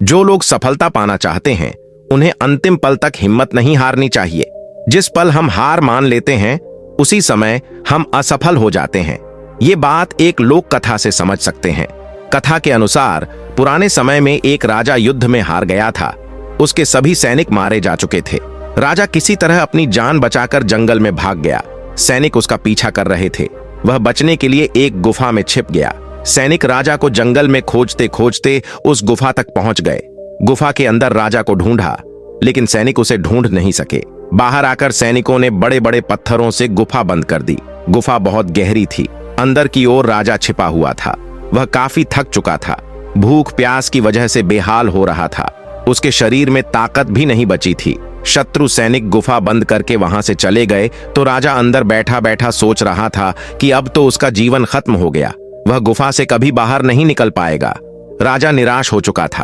जो लोग सफलता पाना चाहते हैं उन्हें अंतिम पल तक हिम्मत नहीं हारनी चाहिए। जिस पल हम हार मान लेते हैं उसी समय हम असफल हो जाते हैं। ये बात एक लोक कथा से समझ सकते हैं। कथा के अनुसार पुराने समय में एक राजा युद्ध में हार गया था। उसके सभी सैनिक मारे जा चुके थे। राजा किसी तरह अपनी जान बचाकर जंगल में भाग गया। सैनिक उसका पीछा कर रहे थे। वह बचने के लिए एक गुफा में छिप गया। सैनिक राजा को जंगल में खोजते खोजते उस गुफा तक पहुंच गए। गुफा के अंदर राजा को ढूंढा, लेकिन सैनिक उसे ढूंढ नहीं सके। बाहर आकर सैनिकों ने बड़े बड़े पत्थरों से गुफा बंद कर दी। गुफा बहुत गहरी थी। अंदर की ओर राजा छिपा हुआ था। वह काफी थक चुका था। भूख प्यास की वजह से बेहाल हो रहा था। उसके शरीर में ताकत भी नहीं बची थी। शत्रु सैनिक गुफा बंद करके वहां से चले गए तो राजा अंदर बैठा बैठा सोच रहा था कि अब तो उसका जीवन खत्म हो गया। वह गुफा से कभी बाहर नहीं निकल पाएगा। राजा निराश हो चुका था।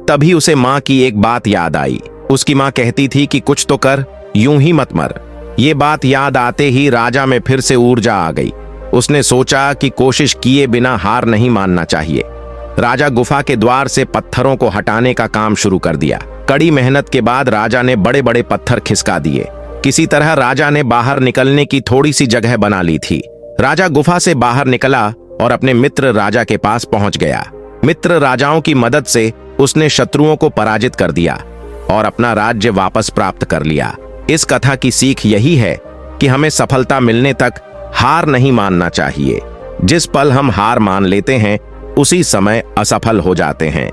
तभी उसे मां की एक बात याद आई। उसकी मां कहती थी कि कुछ तो कर, यूं ही मत मर। ये बात याद आते ही राजा में फिर से ऊर्जा आ गई। उसने सोचा कि कोशिश किए बिना हार नहीं मानना चाहिए। राजा गुफा के द्वार से पत्थरों को हटाने का काम शुरू कर दिया। कड़ी मेहनत के बाद राजा ने बड़े बड़े पत्थर खिसका दिए। किसी तरह राजा ने बाहर निकलने की थोड़ी सी जगह बना ली थी। राजा गुफा से बाहर निकला और अपने मित्र राजा के पास पहुंच गया। मित्र राजाओं की मदद से उसने शत्रुओं को पराजित कर दिया और अपना राज्य वापस प्राप्त कर लिया। इस कथा की सीख यही है कि हमें सफलता मिलने तक हार नहीं मानना चाहिए। जिस पल हम हार मान लेते हैं उसी समय असफल हो जाते हैं।